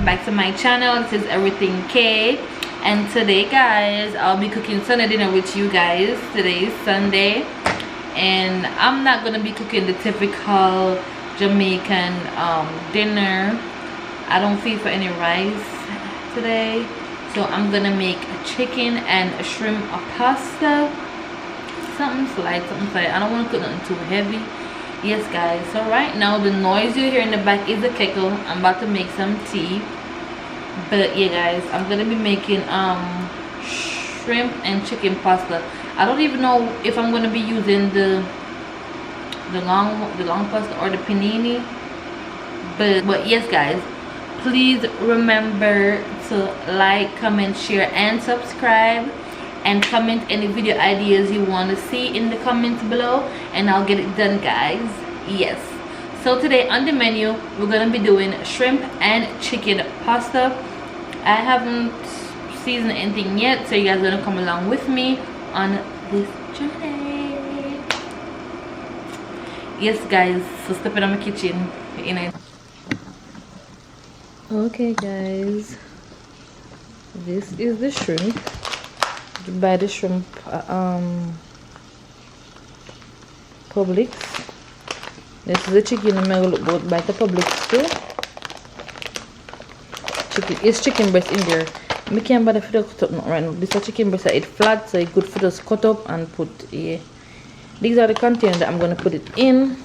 welcome back to my channel. This is Everything K, and today guys I'll be cooking Sunday dinner with you guys. Today is Sunday and I'm not gonna be cooking the typical Jamaican dinner. I don't feel for any rice today, so I'm gonna make a chicken and a shrimp pasta, something slight. I don't want to cook nothing too heavy. Yes guys, so right now the noise you hear in the back is the kettle. I'm about to make some tea. But yeah guys, I'm gonna be making shrimp and chicken pasta. I don't even know if I'm gonna be using the long pasta or the panini, but yes guys, please remember to like, comment, share and subscribe, and comment any video ideas you want to see in the comments below, and I'll get it done guys. Yes, so today on the menu we're gonna be doing shrimp and chicken pasta. I haven't seasoned anything yet, so you guys are gonna come along with me on this journey. Yes guys, so stepping on my kitchen, you know. Okay guys, this is the shrimp. You buy the shrimp Publix. This is the chicken I'm gonna look good by the Publix too. Chicken, it's chicken breast in there. I can't bother for the cut up right now. This is chicken breast. It's flat, so it's good for just cut up and put. Yeah, these are the containers that I'm gonna put it in,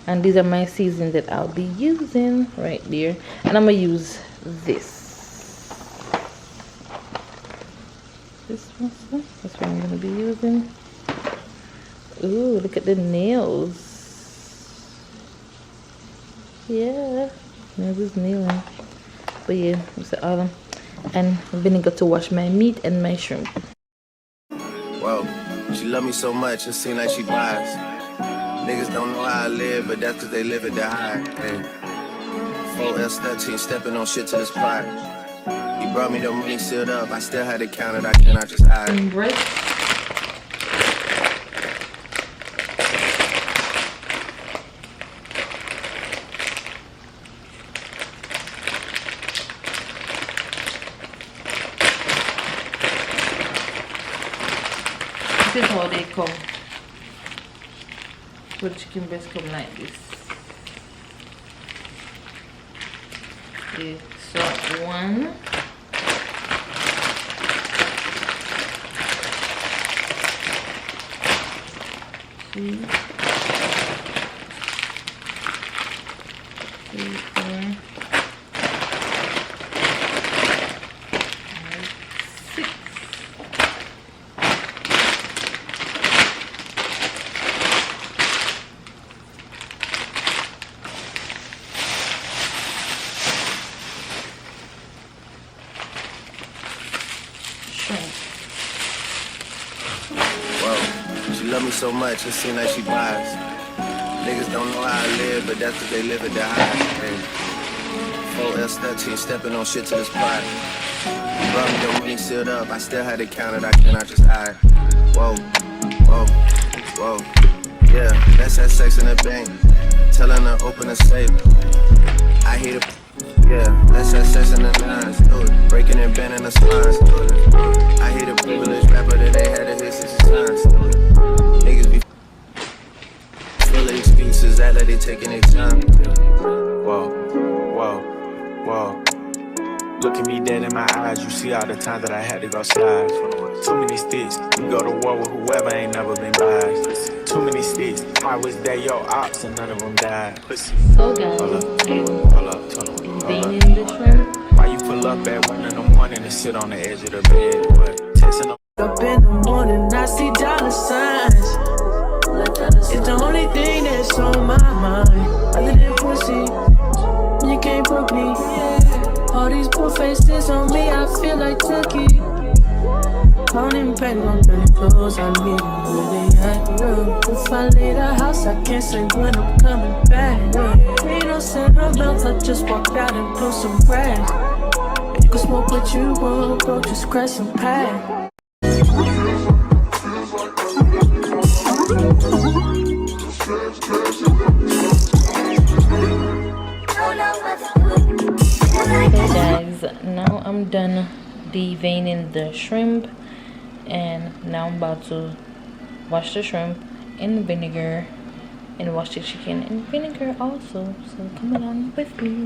and these are my seasonings that I'll be using right there. And I'm gonna use this. That's what I'm gonna be using. Ooh, look at the nails. Yeah, nails is nailing. But yeah, it's all and vinegar to wash my meat and my shrimp. Whoa, she love me so much, it seems like she buys. Niggas don't know how I live, but that's cause they live it that high. Hey. 4L13, stepping on shit to this pride. He brought me the money sealed up, I still had to count it, I cannot just hide. This is how they come. But chicken breast come like this. Okay, so 1, 2, 3, 4, 5, 6. Whoa, she love me so much, it seems like she buys. Niggas don't know how I live, but that's cause they live it that high. Hey. 4L13, stepping on shit to this pride. He brought me the money sealed up, I still had to count it, I cannot just hide. Whoa, whoa, whoa. Yeah, let's have sex in the bank. Telling her open a safe. I hate it. Yeah, let's have sex in the nines. Do it. Breaking and bending the spines. Do it. I hate a privileged rapper that they had to hit 6 times. Do it. Niggas be full of excuses, act like they taking their time. Whoa, whoa, whoa. Look at me dead in my eyes, you see all the time that I had to go slide. Too many sticks, we go to war with whoever ain't never been biased. Too many sticks, I was there, your ops, and none of them died. So guys, Hold up. vein in the shrimp. Why you pull up at 1 in the morning and sit on the edge of the bed? What? Texting Up in the morning, I see dollar signs. It's the only thing that's on my mind. Other than pussy, you can't broke me. All these poor faces on me, I feel like Turkey. Counting pen on the clothes I need, where they at? If I leave the house, I can't say when I'm coming back. Ain't no sentiments, I just walked out and blew some grass. You can smoke what you want, bro, just crash some pack. guys, now I'm done deveining the shrimp, and now I'm about to wash the shrimp in vinegar and wash the chicken in vinegar also. So come along with me.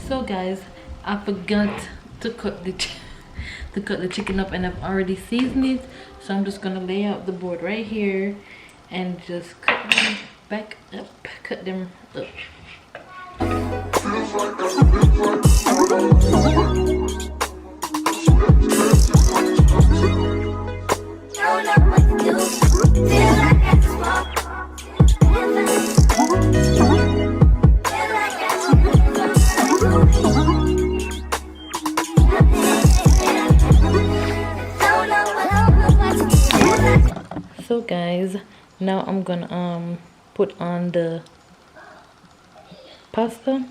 So guys, I forgot to cut the chicken up, and I've already seasoned it, so I'm just gonna lay out the board right here and just cut them back up, cut them up. So guys, now I'm gonna put on the pasta.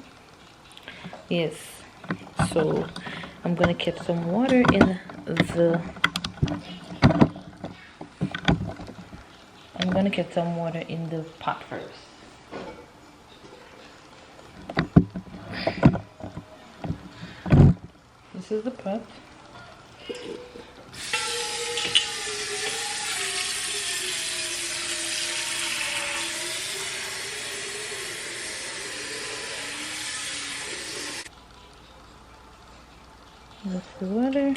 Yes, so I'm gonna get some water in the pot first. This is the pot. That's the water.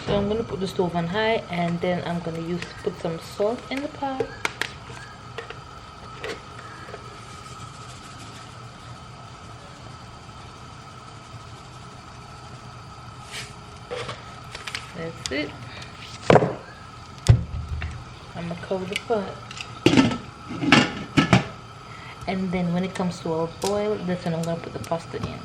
So I'm gonna put the stove on high, and then I'm gonna put some salt in the pot. That's it. I'm gonna cover the pot, and then when it comes to a boil, that's when I'm gonna put the pasta in.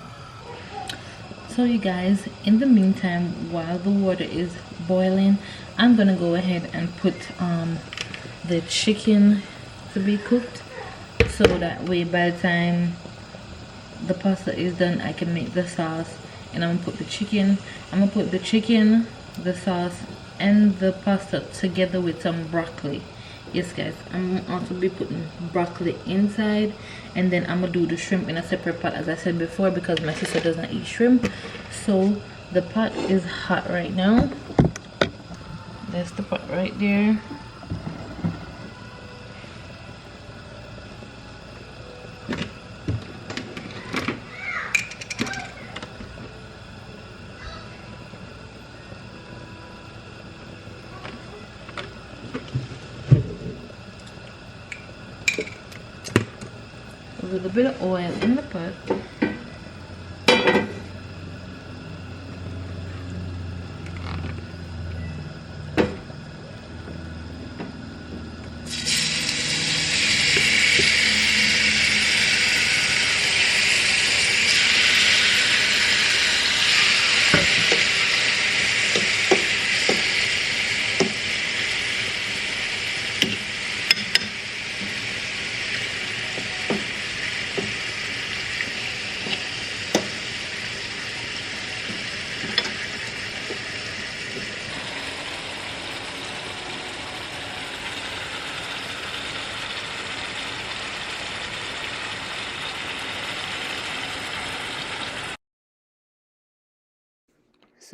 So you guys, in the meantime, while the water is boiling, I'm gonna go ahead and put the chicken to be cooked, so that way by the time the pasta is done, I can make the sauce. And I'm gonna put the chicken, the sauce, and the pasta together with some broccoli. Yes guys, I'm also be putting broccoli inside, and then I'm gonna do the shrimp in a separate pot, as I said before, because my sister doesn't eat shrimp. So the pot is hot right now. There's the pot right there. A little bit of oil in the pot.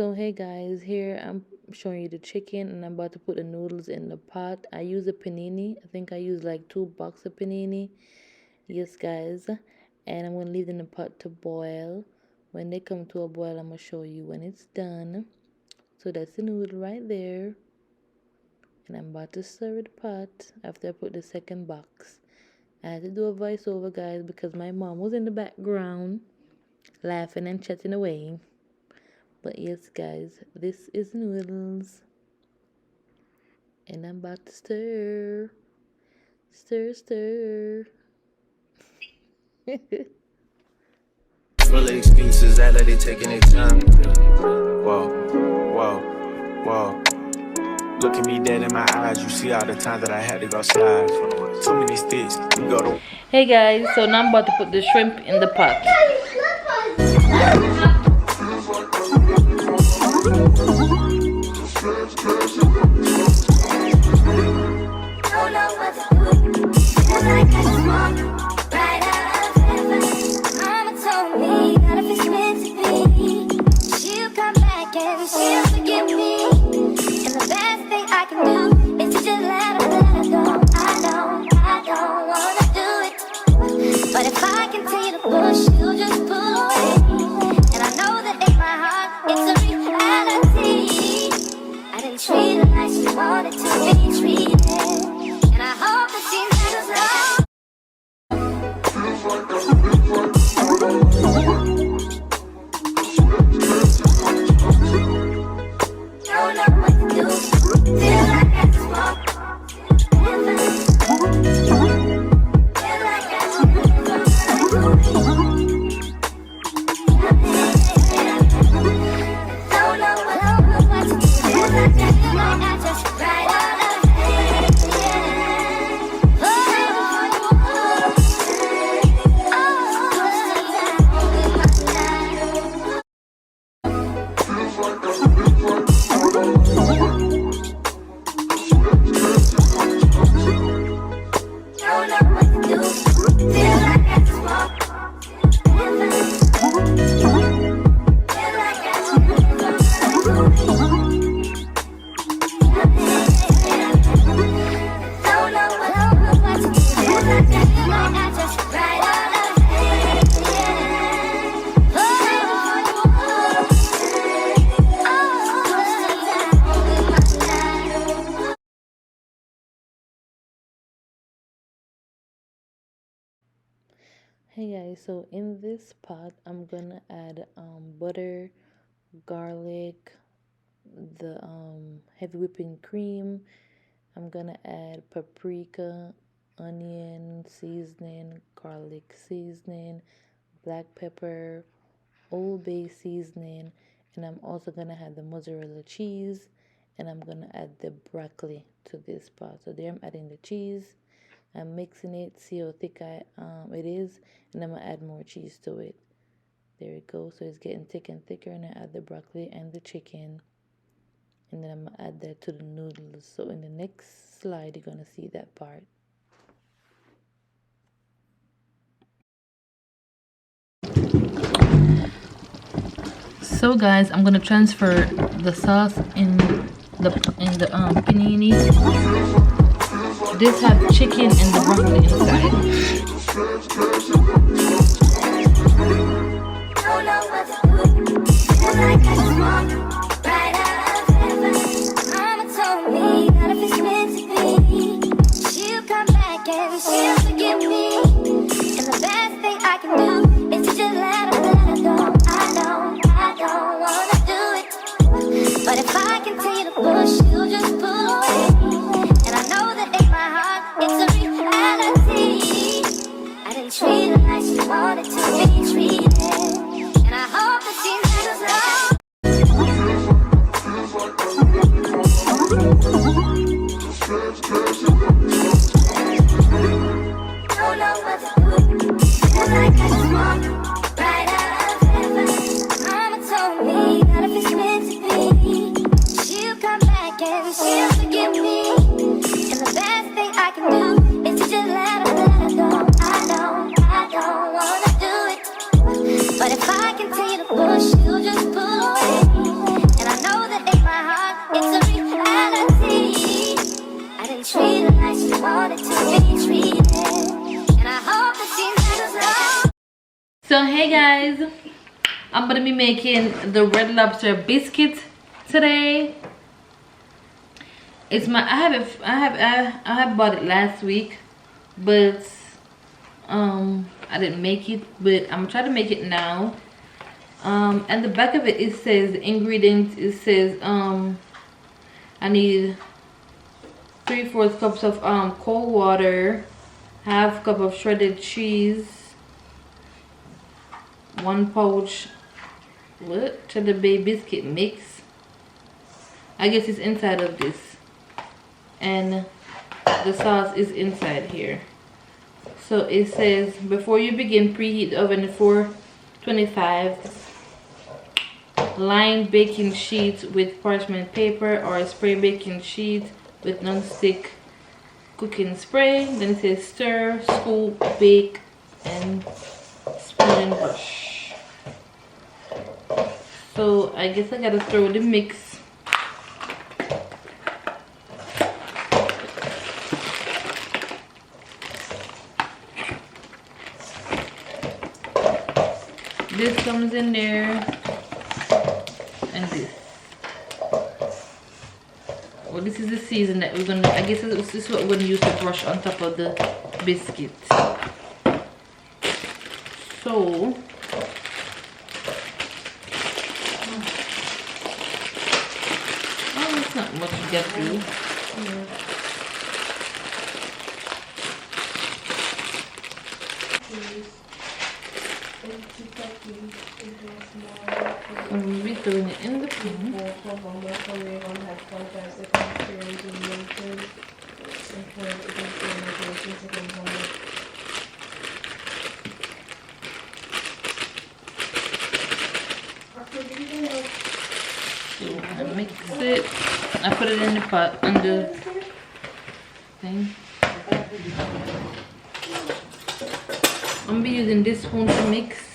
So hey guys, here I'm showing you the chicken and I'm about to put the noodles in the pot. I use a panini. I think I use like 2 boxes of panini. Yes guys. And I'm gonna leave them in the pot to boil. When they come to a boil, I'm gonna show you when it's done. So that's the noodle right there. And I'm about to stir the pot after I put the second box. I had to do a voiceover guys because my mom was in the background laughing and chatting away. But yes guys, this is noodles. And I'm about to stir. Stir. Full of excuses, act like they taking their time. Whoa. Look at me dead in my eyes, you see all the time that I had to go slide. Too many sticks, we go to. Hey guys, so now I'm about to put the shrimp in the pot. Hey guys, so in this pot I'm gonna add butter, garlic, the heavy whipping cream. I'm gonna add paprika, onion seasoning, garlic seasoning, black pepper, Old Bay seasoning, and I'm also gonna add the mozzarella cheese, and I'm gonna add the broccoli to this pot. So there I'm adding the cheese. I'm mixing it, see how thick it is, and I'm gonna add more cheese to it. There it goes. So it's getting thicker and thicker, and I add the broccoli and the chicken, and then I'm gonna add that to the noodles. So in the next slide, you're gonna see that part. So guys, I'm gonna transfer the sauce in the panini. This has chicken and the broccoli inside. So hey guys, I'm gonna be making the Red Lobster biscuit today. It's my I have bought it last week, but I didn't make it, but I'm trying to make it now. And the back of it says the ingredients. It says I need 3/4 cups of cold water, half cup of shredded cheese, 1 pouch cheddar bay biscuit mix. I guess it's inside of this, and the sauce is inside here. So it says, before you begin, preheat the oven to 425. Line baking sheets with parchment paper or spray baking sheet with non-stick cooking spray. Then it says stir, scoop, bake, and spoon and brush. So I guess I gotta throw the mix. This comes in there, and this. Well, this is the season that we're gonna, I guess this is what we're gonna use to brush on top of the biscuit. So it's not much to get through. I'm going to be throwing it in the pan. So I mix it. I put it in the pot on the thing. I'm going to be using this spoon to mix.